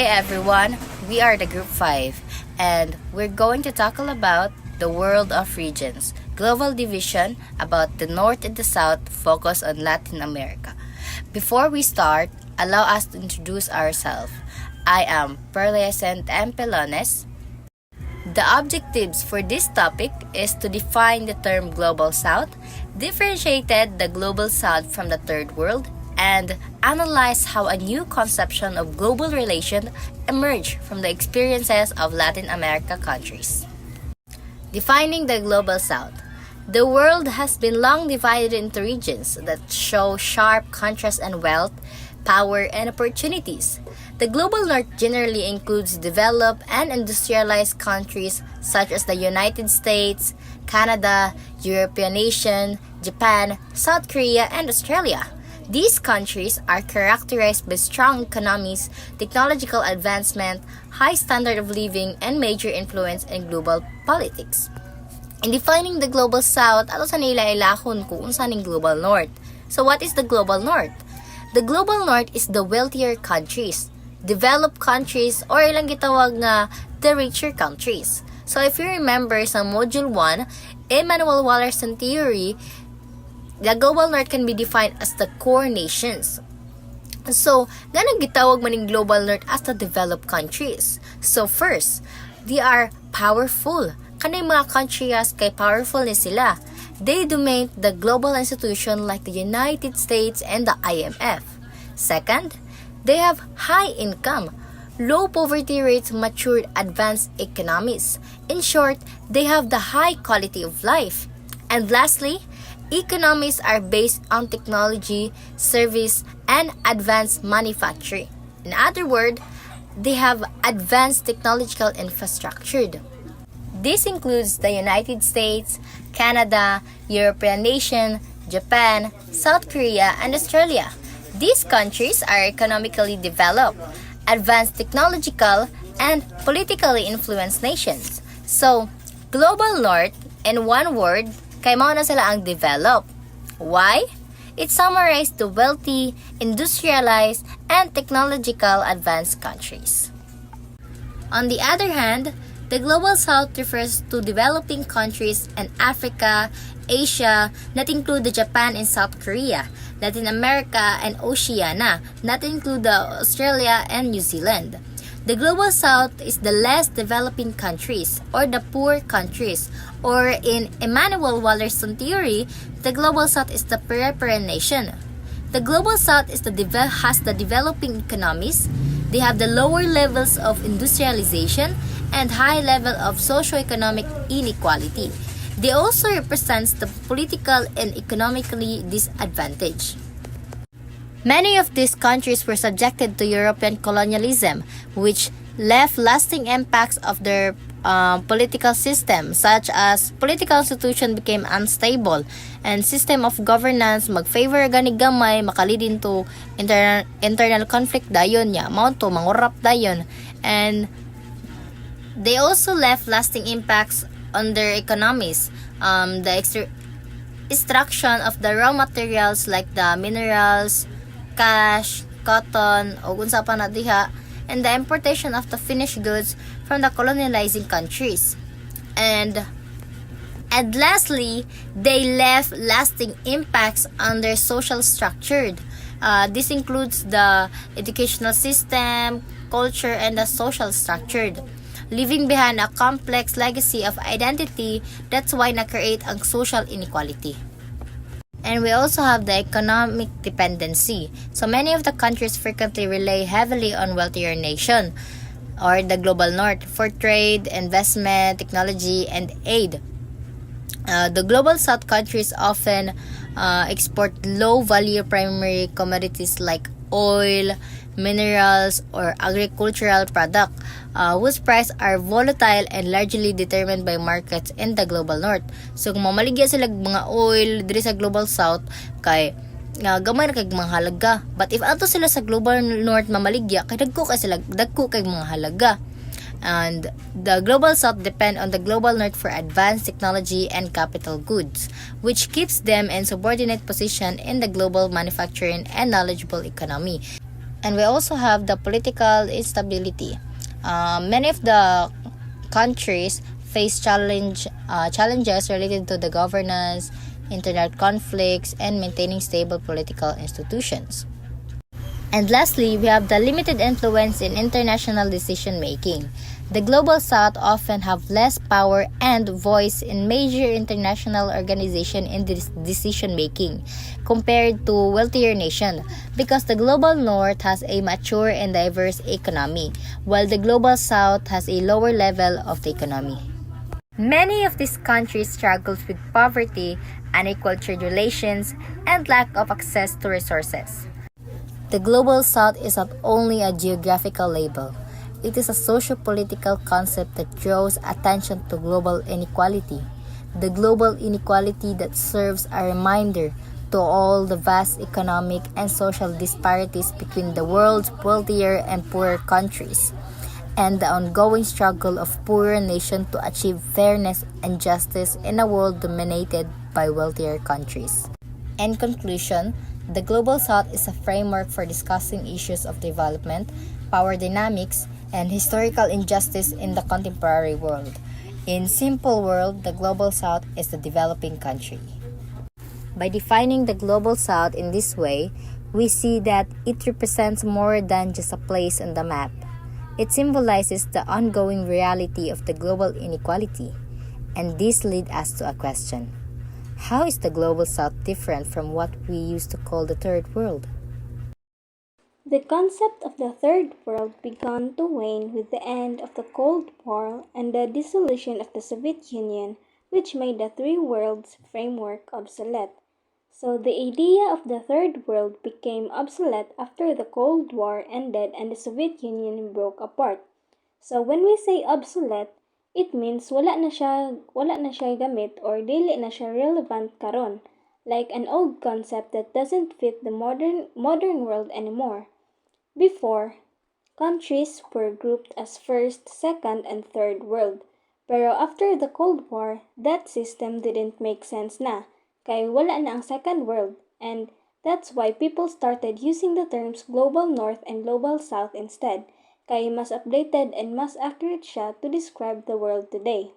Hey everyone, we are the Group 5 and we're going to tackle about the world of regions, global division about the North and the South focus on Latin America. Before we start, allow us to introduce ourselves. I am Perlescent M. Pelones. The objectives for this topic is to define the term Global South, differentiated the Global South from the Third World, and analyze how a new conception of global relation emerged from the experiences of Latin America countries. Defining the Global South. The world has been long divided into regions that show sharp contrast in wealth, power, and opportunities. The Global North generally includes developed and industrialized countries such as the United States, Canada, European nation, Japan, South Korea, and Australia. These countries are characterized by strong economies, technological advancement, high standard of living, and major influence in global politics. In defining the Global South, ato sa nila ilahon kung unsa ning Global North. So what is the Global North? The Global North is the wealthier countries, developed countries, or ilang gitawag nga the richer countries. So if you remember sa Module 1, Immanuel Wallerstein theory, the Global North can be defined as the core nations. So, ganang gitawag man ng Global North as the developed countries. So first, they are powerful. Kanay mga countries kay powerful ni sila. They dominate the global institution like the United States and the IMF. Second, they have high income, low poverty rates, matured advanced economies. In short, they have the high quality of life. And lastly, economies are based on technology, service, and advanced manufacturing. In other words, they have advanced technological infrastructure. This includes the United States, Canada, European nation, Japan, South Korea, and Australia. These countries are economically developed, advanced technological, and politically influenced nations. So, Global North, in one word, kay mao na sila ang developed. Why? It summarized the wealthy, industrialized, and technological advanced countries. On the other hand, the Global South refers to developing countries in Africa, Asia, not include the Japan and South Korea, Latin America and Oceania, not include the Australia and New Zealand. The Global South is the less developing countries or the poor countries, or in Immanuel Wallerstein theory, the Global South is the peripheral nation. The Global South has the developing economies. They have the lower levels of industrialization and high level of socio-economic inequality. They also represents the political and economically disadvantaged. Many of these countries were subjected to European colonialism, which left lasting impacts of their political system, such as political institution became unstable and system of governance mag-favor gani gamay makalidin to internal conflict dayon nya mao to mangurap dayon, and they also left lasting impacts on their economies. The extraction of the raw materials like the minerals, cash, cotton, o unsa pa na diha, and the importation of the finished goods from the colonializing countries. And lastly, they left lasting impacts on their social structure. This includes the educational system, culture, and the social structure, leaving behind a complex legacy of identity. That's why na-create ang social inequality. And we also have the economic dependency. So many of the countries frequently rely heavily on wealthier nation or the Global North for trade, investment, technology, and aid. The Global South countries often export low-value primary commodities like oil, minerals, or agricultural product, whose prices are volatile and largely determined by markets in the Global North. So kung mamaligya sila mga oil diri sa Global South, kay gamay na kay mga halaga. But if ato sila sa Global North mamaligya, kay dagko kay mga halaga. And the Global South depend on the Global North for advanced technology and capital goods, which keeps them in subordinate position in the global manufacturing and knowledgeable economy. And we also have the political instability. Many of the countries face challenges related to the governance, internal conflicts, and maintaining stable political institutions. And lastly, we have the limited influence in international decision making. The global south often have less power and voice in major international organization in this decision making compared to wealthier nations because the global north has a mature and diverse economy while the global south has a lower level of the economy. Many of these countries struggle with poverty, unequal trade relations, and lack of access to resources. The Global South is not only a geographical label, it is a socio-political concept that draws attention to global inequality. The global inequality that serves a reminder to all the vast economic and social disparities between the world's wealthier and poorer countries, and the ongoing struggle of poorer nations to achieve fairness and justice in a world dominated by wealthier countries. In conclusion, the Global South is a framework for discussing issues of development, power dynamics, and historical injustice in the contemporary world. In simple world, the Global South is the developing country. By defining the Global South in this way, we see that it represents more than just a place on the map. It symbolizes the ongoing reality of the global inequality. And this leads us to a question. How is the Global South different from what we used to call the Third World? The concept of the Third World began to wane with the end of the Cold War and the dissolution of the Soviet Union, which made the Three Worlds framework obsolete. So the idea of the Third World became obsolete after the Cold War ended and the Soviet Union broke apart. So when we say obsolete, it means wala na siya gamit or dili na siya relevant karon, like an old concept that doesn't fit the modern world anymore. Before, countries were grouped as first, second, and third world. Pero after the Cold War, that system didn't make sense na, kay wala na ang second world, and that's why people started using the terms Global North and Global South instead, kay mas updated and mas accurate siya to describe the world today.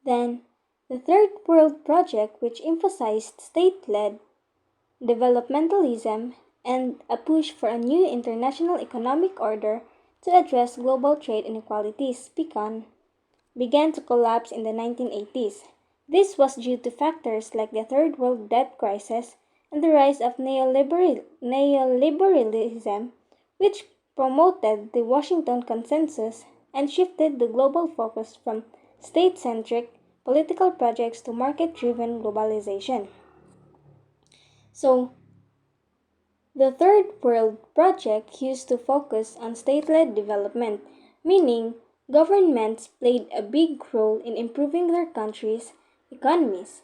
Then, the Third World Project, which emphasized state-led developmentalism and a push for a new international economic order to address global trade inequalities began to collapse in the 1980s. This was due to factors like the Third World debt crisis and the rise of neoliberalism, which promoted the Washington Consensus and shifted the global focus from state-centric political projects to market-driven globalization. So, the Third World Project used to focus on state-led development, meaning governments played a big role in improving their countries' economies.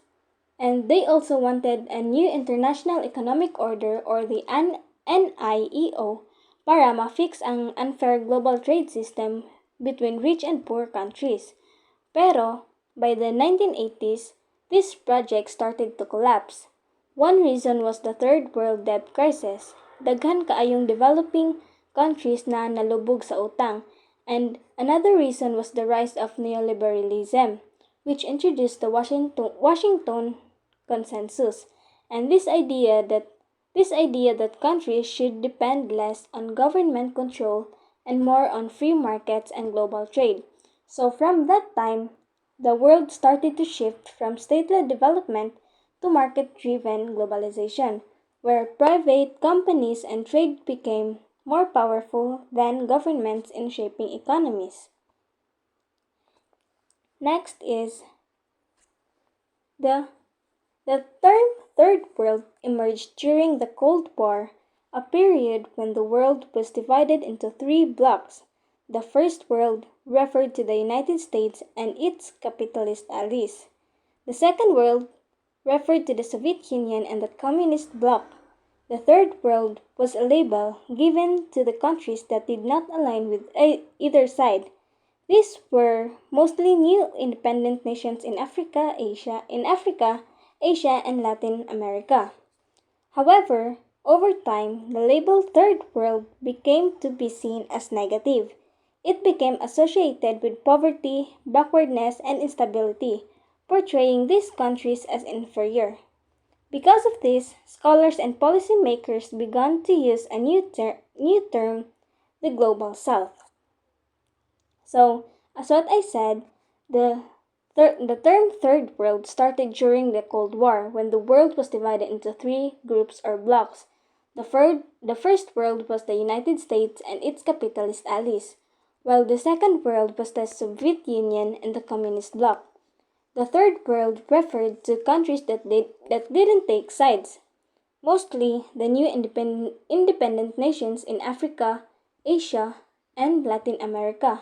And they also wanted a new international economic order or the NIEO para ma-fix ang unfair global trade system between rich and poor countries. Pero, by the 1980s, this project started to collapse. One reason was the Third World debt crisis. Daghan kaayong developing countries na nalubog sa utang. And another reason was the rise of neoliberalism, which introduced the Washington Consensus, and this idea that countries should depend less on government control and more on free markets and global trade. So from that time, the world started to shift from state-led development to market-driven globalization, where private companies and trade became more powerful than governments in shaping economies. Next is the the term Third World emerged during the Cold War, a period when the world was divided into three blocks. The First World referred to the United States and its capitalist allies. The Second World referred to the Soviet Union and the Communist bloc. The Third World was a label given to the countries that did not align with either side. These were mostly new independent nations in Africa, Asia, and Latin America. However, Over time, the label Third World became to be seen as negative. It became associated with poverty, backwardness, and instability, portraying these countries as inferior. Because of this, scholars and policymakers began to use a new term, the Global South. So, as what I said, the, the term Third World started during the Cold War when the world was divided into three groups or blocks. The first world was the United States and its capitalist allies, while the second world was the Soviet Union and the Communist bloc. The third world referred to countries that didn't take sides, mostly the new independent nations in Africa, Asia, and Latin America.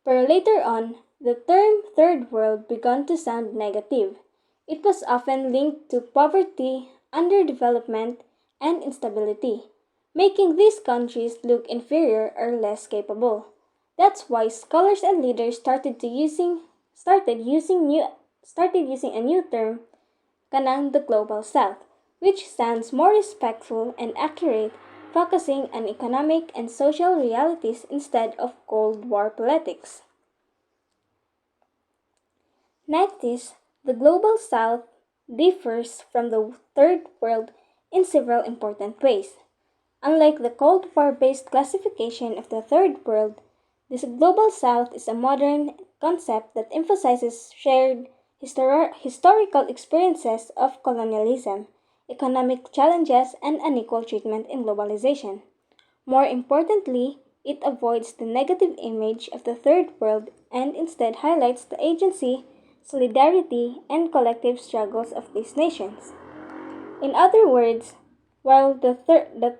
But later on, the term Third World began to sound negative. It was often linked to poverty, underdevelopment, and instability, making these countries look inferior or less capable. That's why scholars and leaders started using a new term, kanang the Global South, which sounds more respectful and accurate, focusing on economic and social realities instead of Cold War politics. Next, the Global South differs from the Third World in several important ways. Unlike the Cold War based classification of the Third World, this Global South is a modern concept that emphasizes shared historical experiences of colonialism, economic challenges, and unequal treatment in globalization. More importantly, it avoids the negative image of the Third World and instead highlights the agency, solidarity, and collective struggles of these nations. In other words, while the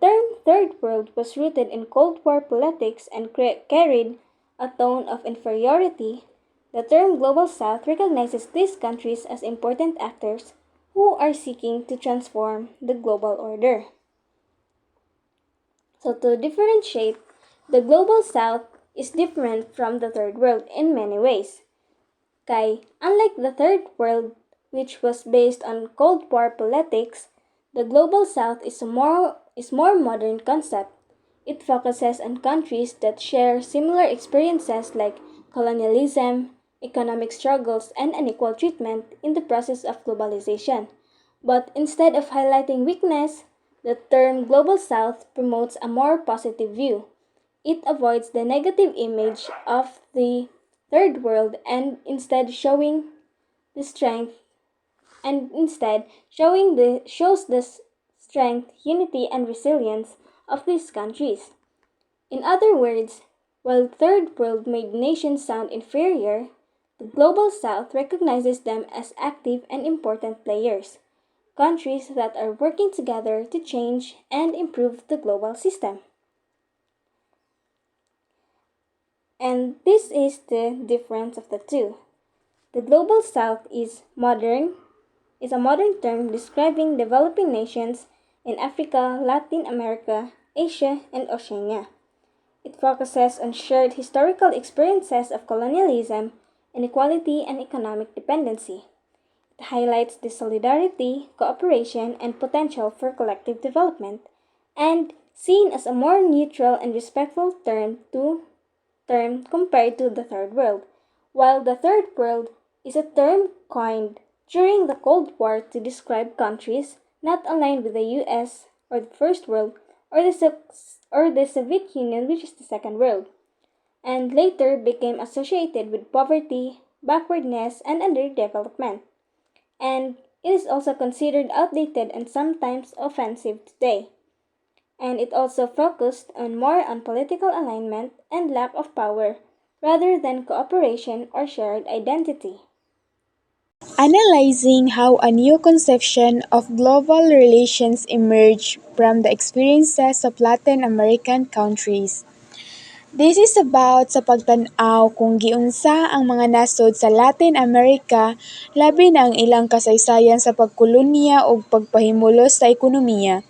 term Third World was rooted in Cold War politics and carried a tone of inferiority, the term Global South recognizes these countries as important actors who are seeking to transform the global order. So, to differentiate, the Global South is different from the Third World in many ways. Unlike the Third World, which was based on Cold War politics, the Global South is more modern concept. It focuses on countries that share similar experiences like colonialism, economic struggles, and unequal treatment in the process of globalization. But instead of highlighting weakness, the term Global South promotes a more positive view. It avoids the negative image of the Third World and instead showing the strength and instead shows the strength, unity, and resilience of these countries. In other words, while Third World made nations sound inferior, the Global South recognizes them as active and important players, countries that are working together to change and improve the global system. And this is the difference of the two. The Global South is a modern term describing developing nations in Africa, Latin America, Asia, and Oceania. It focuses on shared historical experiences of colonialism, inequality, and economic dependency. It highlights the solidarity, cooperation, and potential for collective development, and seen as a more neutral and respectful term compared to the Third World, while the Third World is a term coined during the Cold War to describe countries not aligned with the US or the First World or the Soviet Union, which is the Second World, and later became associated with poverty, backwardness, and underdevelopment. And it is also considered outdated and sometimes offensive today. And it also focused more on political alignment and lack of power rather than cooperation or shared identity. Analyzing how a new conception of global relations emerged from the experiences of Latin American countries. This is about sa pagtan-aw kung giunsa ang mga nasod sa Latin America labi na ang ilang kasaysayan sa pagkolonya ug pagpahimulos sa ekonomiya,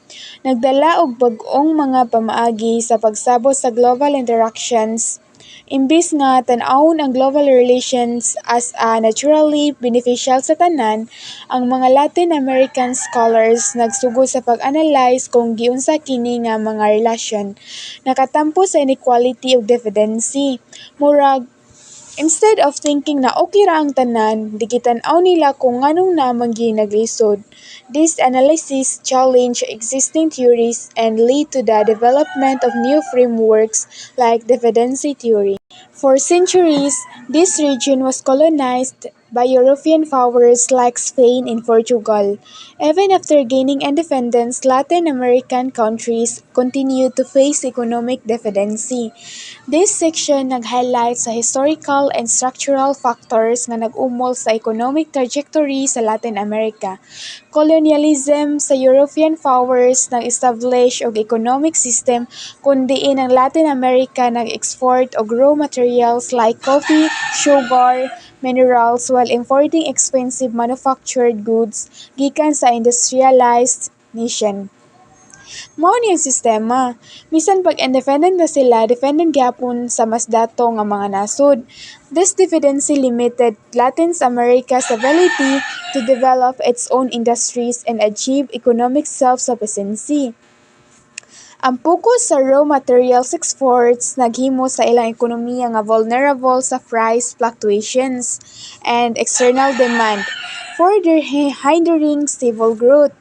nagdala og bag-ong mga pamaagi sa pagsabot sa global interactions Imbis nga tan-awon ang global relations as a naturally beneficial sa tanan, ang mga Latin American scholars nagsugod sa pag-analyze kung giunsa kini nga mga relasyon nakatampo sa inequality ug dependency. Murag, instead of thinking na okay ra ang tanan, dikitan-aw nila kung nganong naman naglisod. This analysis challenge existing theories and lead to the development of new frameworks like dependency theory. For centuries, this region was colonized by European powers like Spain and Portugal. Even after gaining independence, Latin American countries continued to face economic dependency. This section nag-highlight sa historical and structural factors nga nag-umol sa economic trajectory sa Latin America. Colonialism sa European powers nag-establish og economic system kung diin ang Latin America nag-export og raw materials like coffee, sugar, minerals while importing expensive manufactured goods gikan sa industrialized nation. Mao ni ang sistema. Bisan pag independent na sila, dependent gyapon sa mas dato nga mga nasod. This dependency limited Latin America's ability to develop its own industries and achieve economic self-sufficiency. Ang focus sa raw materials exports naghimo sa ilang ekonomiya nga vulnerable sa price fluctuations and external demand, further hindering stable growth.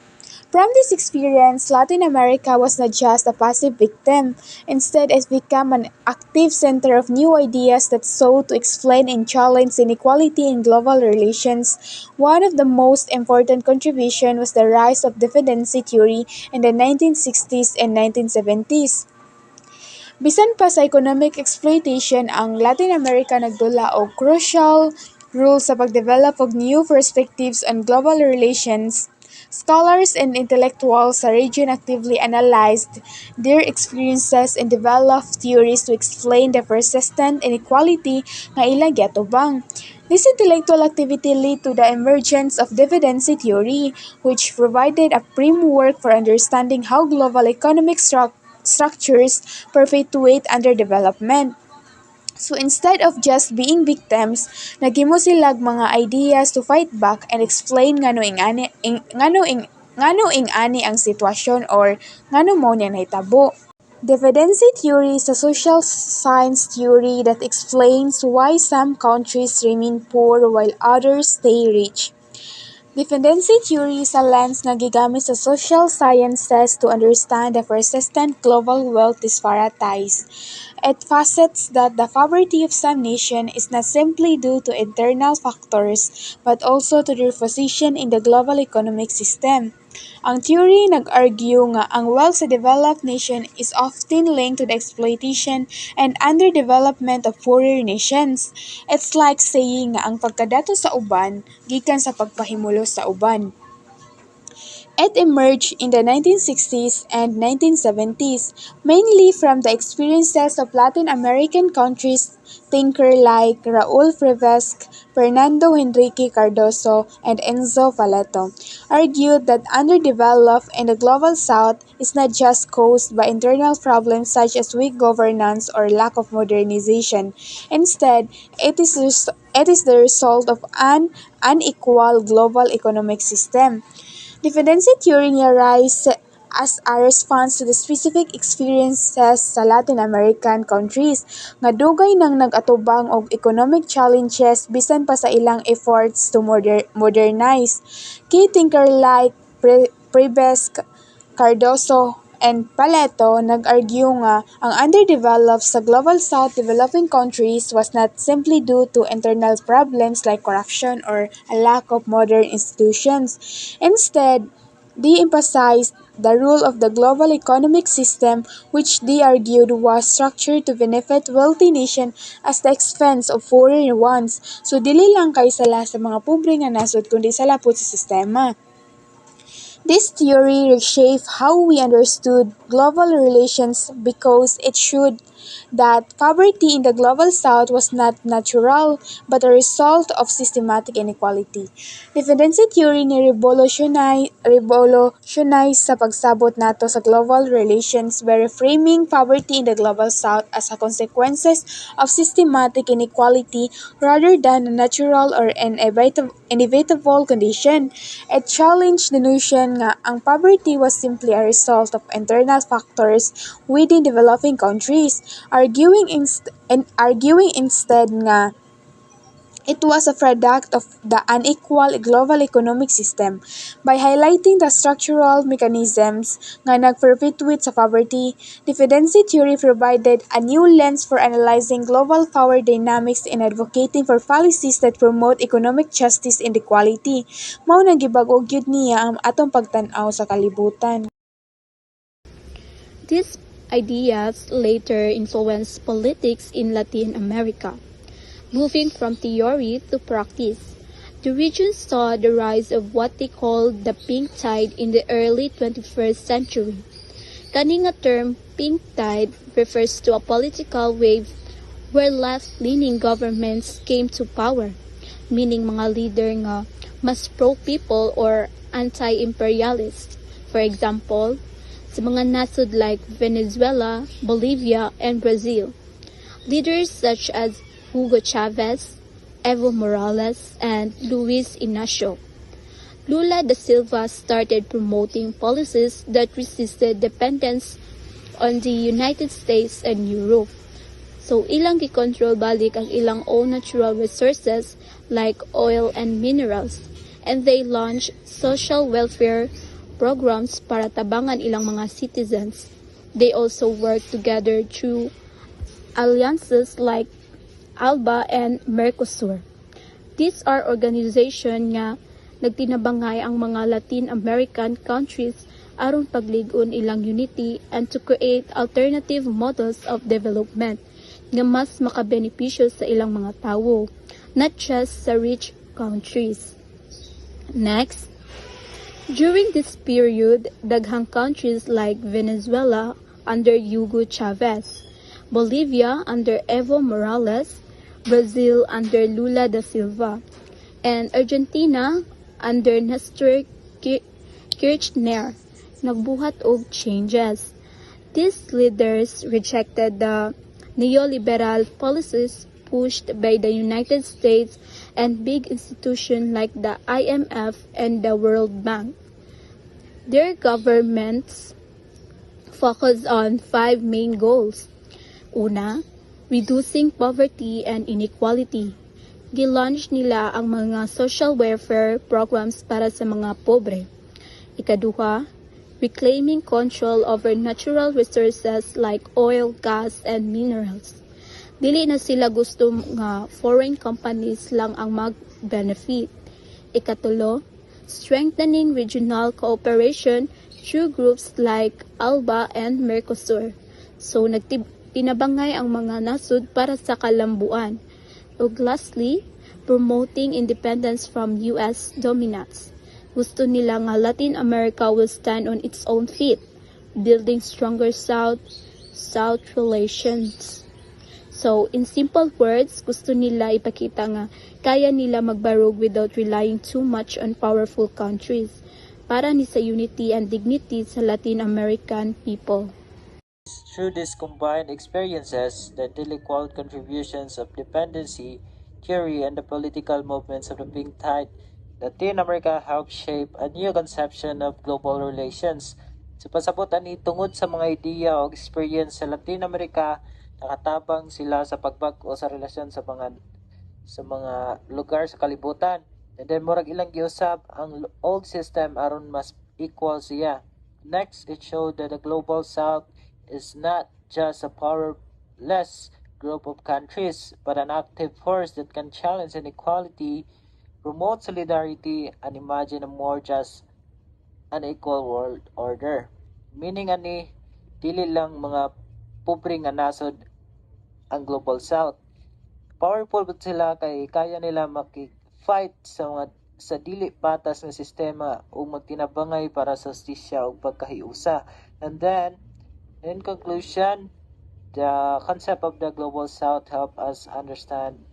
From this experience, Latin America was not just a passive victim. Instead, it became an active center of new ideas that sought to explain and challenge inequality in global relations. One of the most important contributions was the rise of dependency theory in the 1960s and 1970s. Bisan pa sa economic exploitation, ang Latin America nagdula og crucial role sa pagdevelop og new perspectives on global relations. Scholars and intellectuals sa region actively analyzed their experiences and developed theories to explain the persistent inequality nga ilang giatubang. This intellectual activity led to the emergence of dependency theory, which provided a framework for understanding how global economic structures perpetuate underdevelopment. So instead of just being victims, naghimo sila mga ideas to fight back and explain ngano ing ani ang sitwasyon or ngano mo niya nahitabo. Dependency theory is a social science theory that explains why some countries remain poor while others stay rich. Dependency theory is a lens nga gigamit sa social sciences to understand the persistent global wealth disparities. It posits that the poverty of some nation is not simply due to internal factors but also to their position in the global economic system. Ang theory nag-argue nga ang wealth sa developed nation is often linked to the exploitation and underdevelopment of poorer nations. It's like saying nga ang pagkadato sa uban gikan sa pagpahimulos sa uban. It emerged in the 1960s and 1970s, mainly from the experiences of Latin American countries. Thinkers like Raul Frevesque, Fernando Henrique Cardoso, and Enzo Paleto argued that underdevelopment in the global south is not just caused by internal problems such as weak governance or lack of modernization. Instead, it is the result of an unequal global economic system. Dependency theory niya rise as a response to the specific experiences sa Latin American countries nga dugay nang nag-atubang og economic challenges bisan pa sa ilang efforts to modernize. Key thinker like Frevesque, Cardoso, and Paleto nag-argue nga ang underdeveloped sa Global South developing countries was not simply due to internal problems like corruption or a lack of modern institutions. Instead, they emphasized the role of the global economic system which they argued was structured to benefit wealthy nations at the expense of poorer ones. So dili lang kay sala sa mga pobre nga nasod kundi sala pud sa sistema. This theory reshaped how we understood global relations because it showed that poverty in the Global South was not natural but a result of systematic inequality. Dependency theory ni revolutionize sa pagsabot nato sa global relations by reframing poverty in the Global South as a consequences of systematic inequality rather than a natural or inevitable condition. It challenged the notion nga ang poverty was simply a result of internal factors within developing countries, arguing instead nga it was a product of the unequal global economic system. By highlighting the structural mechanisms nga nagperpetuate sa poverty, dependency theory provided a new lens for analyzing global power dynamics and advocating for policies that promote economic justice and equality. Mao nang gibag-og gyud niya ang atong pagtan-aw sa kalibutan. These ideas later influenced politics in Latin America. Moving from theory to practice, the region saw the rise of what they called the pink tide in the early 21st century. Kaning nga term, pink tide, refers to a political wave where left-leaning governments came to power, meaning mga leader nga mas pro-people or anti-imperialist. For example, sa mga nasod like Venezuela, Bolivia, and Brazil. Leaders such as Hugo Chavez, Evo Morales, and Luis Inacio. Lula da Silva started promoting policies that resisted dependence on the United States and Europe. So ilang gikontrol balik ang ilang own natural resources like oil and minerals, and they launched social welfare programs para tabangan ilang mga citizens. They also worked together through alliances like ALBA and Mercosur. These are organizations nga nagtinabangay ang mga Latin American countries aron paglig-on ilang unity and to create alternative models of development nga mas makabenepisyo sa ilang mga tawo, not just sa rich countries. Next, during this period, daghang countries like Venezuela under Hugo Chavez, Bolivia under Evo Morales, Brazil under Lula da Silva, and Argentina under Nestor Kirchner nagbuhat og changes. These leaders rejected the neoliberal policies pushed by the United States and big institutions like the IMF and the World Bank. Their governments focused on 5 main goals. Una, reducing poverty and inequality. Gilaunch nila ang mga social welfare programs para sa mga pobre. Ikaduha, reclaiming control over natural resources like oil, gas, and minerals. Dili na sila gusto nga foreign companies lang ang mag-benefit. Ikatulo, strengthening regional cooperation through groups like ALBA and Mercosur. So, pinabangay ang mga nasud para sa kalambuan. Ug lastly, promoting independence from U.S. dominance. Gusto nila nga Latin America will stand on its own feet, building stronger South-South relations. So, in simple words, gusto nila ipakita nga kaya nila magbarog without relying too much on powerful countries para ni sa unity and dignity sa Latin American people. Through these combined experiences, the unequal contributions of dependency theory and the political movements of the pink tide, Latin America helped shape a new conception of global relations. Sa pasabot ani tungod sa mga ideya o experience sa Latin America, nakatabang sila sa pagbag-o sa relasyon sa mga lugar sa kalibutan. And then murag ilang giusab ang old system aron mas equal siya. Next, it showed that the global south is not just a powerless group of countries, but an active force that can challenge inequality, promote solidarity, and imagine a more just and equal world order. Meaning ani, dili lang mga pobre nga nasod ang global south. Powerful but sila kay kaya nila maki-fight sa dili patas nga sistema o magtinabangay para sa justisya o pagkahiusa. And then, in conclusion, The concept of the Global South help us understand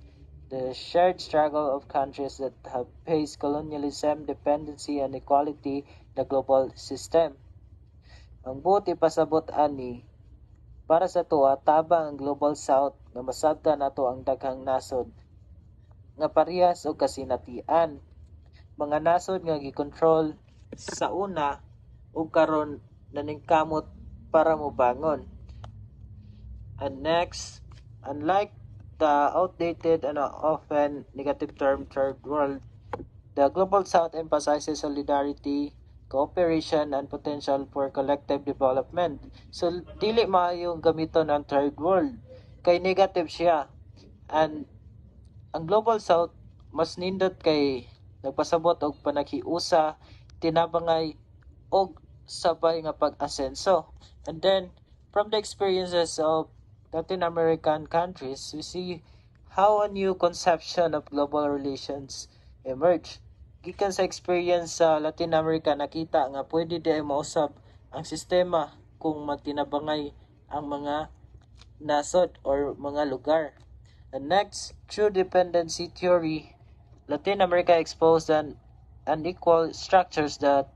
the shared struggle of countries that have faced colonialism, dependency, and equality in the global system. Ang buti pasabot ani, para sa tuwa, tabang ang Global South nga masabtan nato ang daghang nasod nga parehas og kasinatian. Mga nasod nga gikontrol sa una ug karon naningkamot para mobangon. And next, unlike the outdated and often negative term third world, the Global South emphasizes solidarity, cooperation, and potential for collective development. So, dili maayong gamiton ang third world. Kay negative siya. And ang Global South, mas nindot kay nagpasabot og panaghiusa, tinabangay, og sabay nga pag-asenso. And then, from the experiences of Latin American countries, we see how a new conception of global relations emerge. Gikan sa experience sa Latin America, nakita nga pwede di ay mausab ang sistema kung magtinabangay ang mga nasod or mga lugar. And next, through dependency theory, Latin America exposed an unequal structures that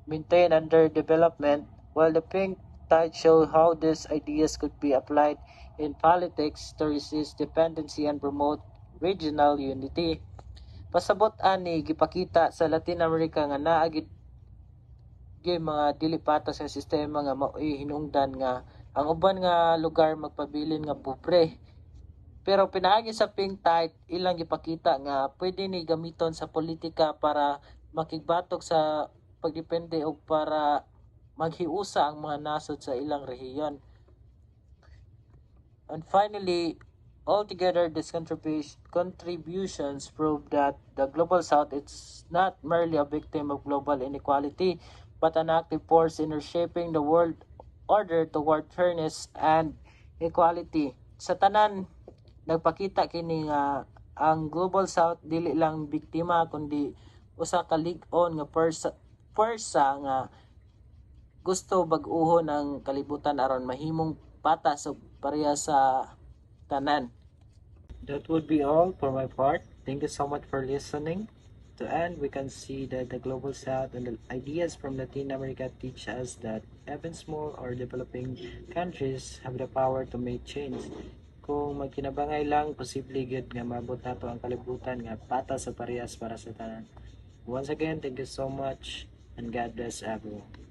maintain underdevelopment, while the pink tide showed how these ideas could be applied in politics to resist dependency and promote regional unity. Pasabot ani gipakita sa Latin America nga naa gid mga dili patas nga sistema nga mao'y hinungdan nga ang uban nga lugar magpabilin nga pobre. Pero pinaagi sa pink tide ilang gipakita nga pwede ni gamiton sa politika para makigbatok sa pagdepende o para maghiusa ang mga nasod sa ilang rehiyon. And finally, altogether, these contributions prove that the Global South is not merely a victim of global inequality, but an active force in reshaping the world order toward fairness and equality. Sa tanan, nagpakita kini nga ang Global South dili lang biktima kundi usa ka lig-on nga pwersa nga gusto bag-uhon ang kalibutan aron mahimong patas o pareha sa tanan. That would be all for my part. Thank you so much for listening. To end, we can see that the Global South and the ideas from Latin America teach us that even small or developing countries have the power to make change. Kung magkinabangay lang, posible gyud nga maabot nato ang kalibutan nga patas sa parehas para sa tanan. Once again, thank you so much and God bless everyone.